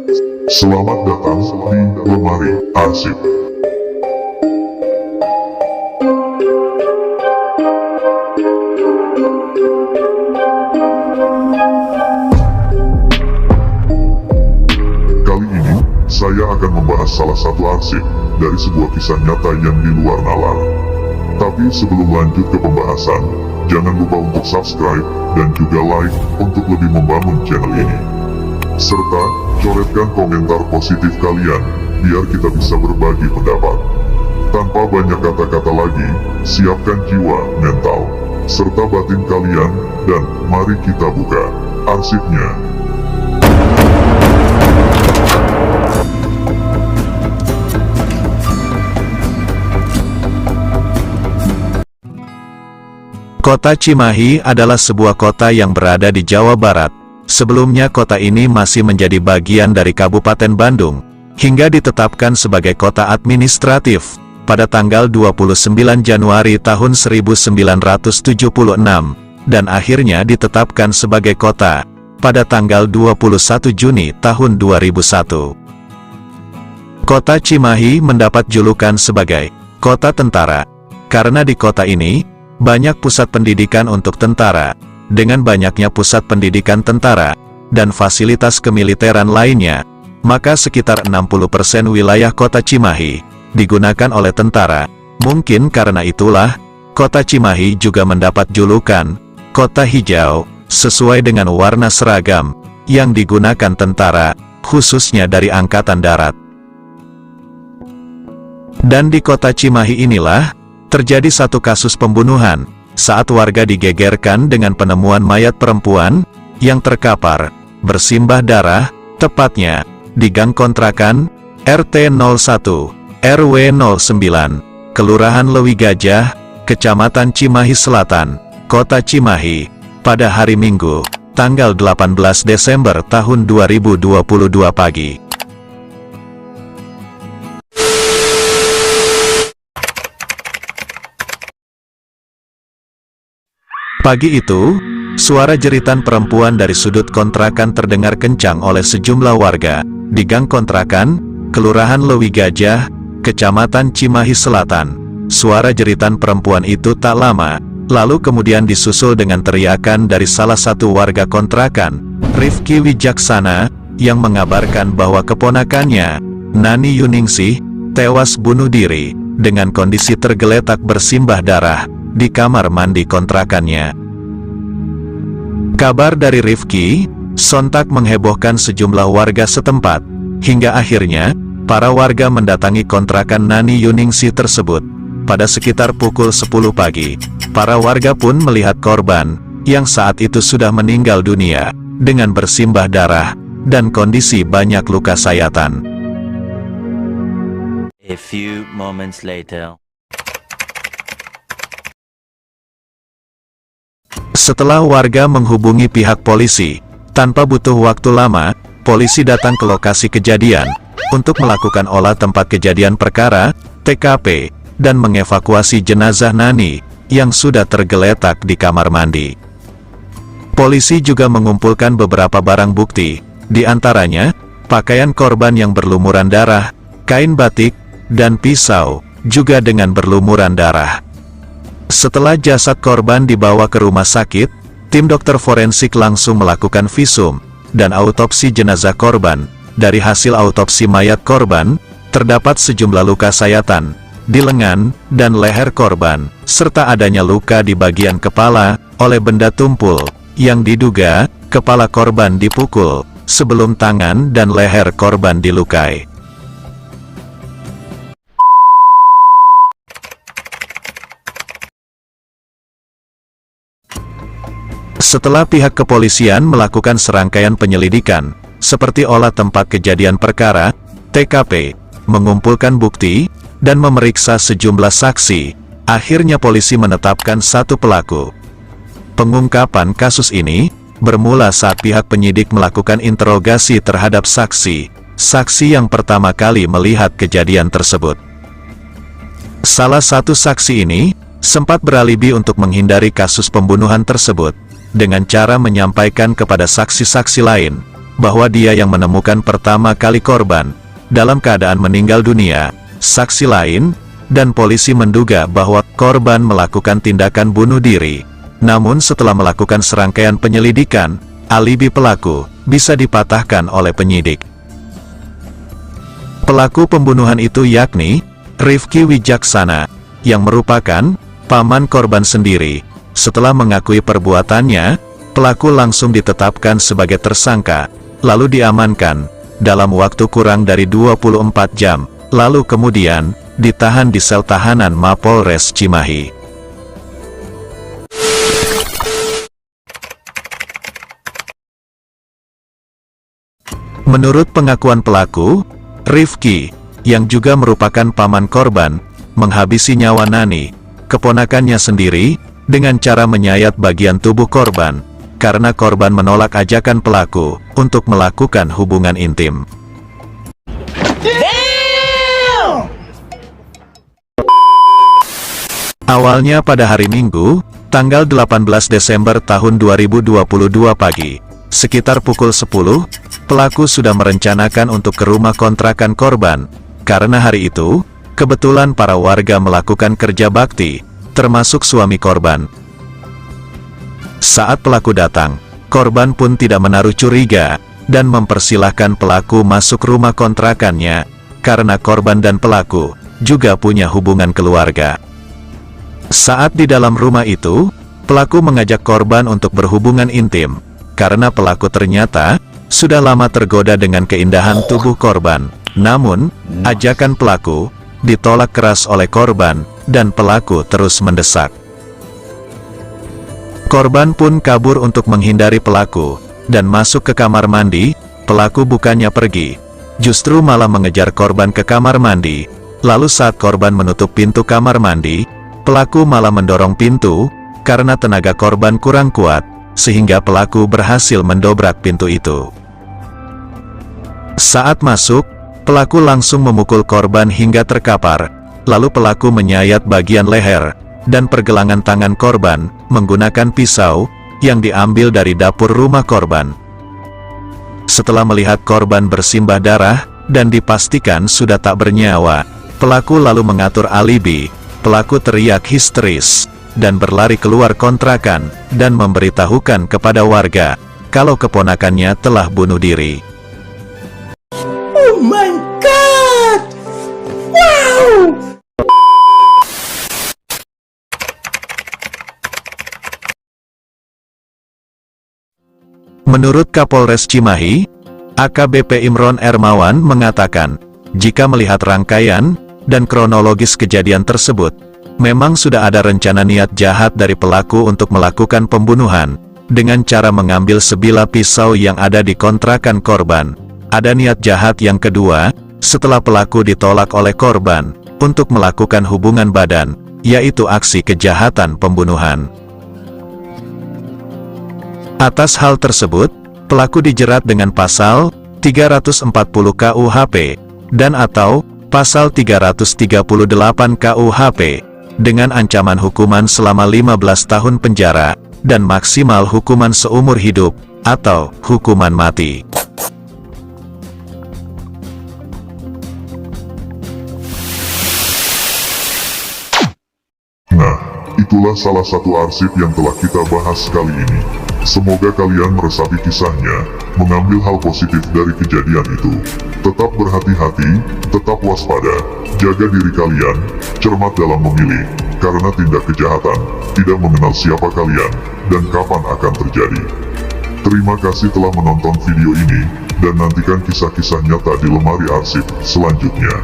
Selamat datang di Lemari Arsip. Kali ini, saya akan membahas salah satu arsip dari sebuah kisah nyata yang di luar nalar. Tapi sebelum lanjut ke pembahasan, jangan lupa untuk subscribe dan juga like untuk lebih membangun channel ini. Serta coretkan komentar positif kalian, biar kita bisa berbagi pendapat. Tanpa banyak kata-kata lagi, siapkan jiwa, mental, serta batin kalian, dan mari kita buka arsipnya. Kota Cimahi adalah sebuah kota yang berada di Jawa Barat. Sebelumnya kota ini masih menjadi bagian dari Kabupaten Bandung, hingga ditetapkan sebagai kota administratif pada tanggal 29 Januari tahun 1976, dan akhirnya ditetapkan sebagai kota pada tanggal 21 Juni tahun 2001. Kota Cimahi mendapat julukan sebagai Kota Tentara, karena di kota ini banyak pusat pendidikan untuk tentara. Dengan banyaknya pusat pendidikan tentara dan fasilitas kemiliteran lainnya, maka sekitar 60% wilayah kota Cimahi digunakan oleh tentara. Mungkin karena itulah, kota Cimahi juga mendapat julukan Kota Hijau, sesuai dengan warna seragam yang digunakan tentara, khususnya dari Angkatan Darat. Dan di kota Cimahi inilah terjadi satu kasus pembunuhan, saat warga digegerkan dengan penemuan mayat perempuan yang terkapar, bersimbah darah, tepatnya di gang kontrakan RT 01, RW 09, Kelurahan Lewi Gajah, Kecamatan Cimahi Selatan, Kota Cimahi, pada hari Minggu, tanggal 18 Desember tahun 2022 pagi. Pagi itu, suara jeritan perempuan dari sudut kontrakan terdengar kencang oleh sejumlah warga di gang kontrakan, Kelurahan Lewi Gajah, Kecamatan Cimahi Selatan. Suara jeritan perempuan itu tak lama, lalu kemudian disusul dengan teriakan dari salah satu warga kontrakan, Rifki Wijaksana, yang mengabarkan bahwa keponakannya, Nani Yuningsih, tewas bunuh diri dengan kondisi tergeletak bersimbah darah di kamar mandi kontrakannya. Kabar dari Rifki sontak menghebohkan sejumlah warga setempat, hingga akhirnya para warga mendatangi kontrakan Nani Yuningsih tersebut. Pada sekitar pukul 10 pagi, para warga pun melihat korban yang saat itu sudah meninggal dunia dengan bersimbah darah dan kondisi banyak luka sayatan. A few moments later. Setelah warga menghubungi pihak polisi, tanpa butuh waktu lama, polisi datang ke lokasi kejadian untuk melakukan olah tempat kejadian perkara, TKP, dan mengevakuasi jenazah Nani yang sudah tergeletak di kamar mandi. Polisi juga mengumpulkan beberapa barang bukti, di antaranya pakaian korban yang berlumuran darah, kain batik, dan pisau, juga dengan berlumuran darah. Setelah jasad korban dibawa ke rumah sakit, tim dokter forensik langsung melakukan visum dan autopsi jenazah korban. Dari hasil autopsi mayat korban, terdapat sejumlah luka sayatan di lengan dan leher korban, serta adanya luka di bagian kepala oleh benda tumpul, yang diduga kepala korban dipukul sebelum tangan dan leher korban dilukai. Setelah pihak kepolisian melakukan serangkaian penyelidikan, seperti olah tempat kejadian perkara, TKP, mengumpulkan bukti, dan memeriksa sejumlah saksi, akhirnya polisi menetapkan satu pelaku. Pengungkapan kasus ini bermula saat pihak penyidik melakukan interogasi terhadap saksi yang pertama kali melihat kejadian tersebut. Salah satu saksi ini sempat beralibi untuk menghindari kasus pembunuhan tersebut, dengan cara menyampaikan kepada saksi-saksi lain bahwa dia yang menemukan pertama kali korban dalam keadaan meninggal dunia. Saksi lain dan polisi menduga bahwa korban melakukan tindakan bunuh diri. Namun setelah melakukan serangkaian penyelidikan, alibi pelaku bisa dipatahkan oleh penyidik. Pelaku pembunuhan itu yakni Rifki Wijaksana, yang merupakan paman korban sendiri. Setelah mengakui perbuatannya, pelaku langsung ditetapkan sebagai tersangka, lalu diamankan dalam waktu kurang dari 24 jam, lalu kemudian ditahan di sel tahanan Mapolres Cimahi. Menurut pengakuan pelaku, Rifki, yang juga merupakan paman korban, menghabisi nyawa Nani, keponakannya sendiri, dengan cara menyayat bagian tubuh korban, karena korban menolak ajakan pelaku untuk melakukan hubungan intim. Awalnya pada hari Minggu, tanggal 18 Desember tahun 2022 pagi, sekitar pukul 10, pelaku sudah merencanakan untuk ke rumah kontrakan korban, karena hari itu, kebetulan para warga melakukan kerja bakti, termasuk suami korban. Saat pelaku datang, korban pun tidak menaruh curiga, dan mempersilahkan pelaku masuk rumah kontrakannya, karena korban dan pelaku juga punya hubungan keluarga. Saat di dalam rumah itu, pelaku mengajak korban untuk berhubungan intim, karena pelaku ternyata sudah lama tergoda dengan keindahan tubuh korban. Namun, ajakan pelaku ditolak keras oleh korban, dan pelaku terus mendesak. Korban pun kabur untuk menghindari pelaku, dan masuk ke kamar mandi. Pelaku bukannya pergi, justru malah mengejar korban ke kamar mandi. Lalu saat korban menutup pintu kamar mandi, pelaku malah mendorong pintu, karena tenaga korban kurang kuat, sehingga pelaku berhasil mendobrak pintu itu. Saat masuk, pelaku langsung memukul korban hingga terkapar, lalu pelaku menyayat bagian leher dan pergelangan tangan korban menggunakan pisau yang diambil dari dapur rumah korban. Setelah melihat korban bersimbah darah dan dipastikan sudah tak bernyawa, pelaku lalu mengatur alibi. Pelaku teriak histeris dan berlari keluar kontrakan dan memberitahukan kepada warga kalau keponakannya telah bunuh diri. Oh my God! Wow! Menurut Kapolres Cimahi, AKBP Imron Ermawan mengatakan, jika melihat rangkaian dan kronologis kejadian tersebut, memang sudah ada rencana niat jahat dari pelaku untuk melakukan pembunuhan, dengan cara mengambil sebilah pisau yang ada di kontrakan korban. Ada niat jahat yang kedua, setelah pelaku ditolak oleh korban, untuk melakukan hubungan badan, yaitu aksi kejahatan pembunuhan. Atas hal tersebut, pelaku dijerat dengan pasal 340 KUHP, dan atau pasal 338 KUHP, dengan ancaman hukuman selama 15 tahun penjara, dan maksimal hukuman seumur hidup, atau hukuman mati. Nah, itulah salah satu arsip yang telah kita bahas kali ini. Semoga kalian meresapi kisahnya, mengambil hal positif dari kejadian itu. Tetap berhati-hati, tetap waspada, jaga diri kalian, cermat dalam memilih, karena tindak kejahatan tidak mengenal siapa kalian, dan kapan akan terjadi. Terima kasih telah menonton video ini, dan nantikan kisah-kisah nyata di lemari arsip selanjutnya.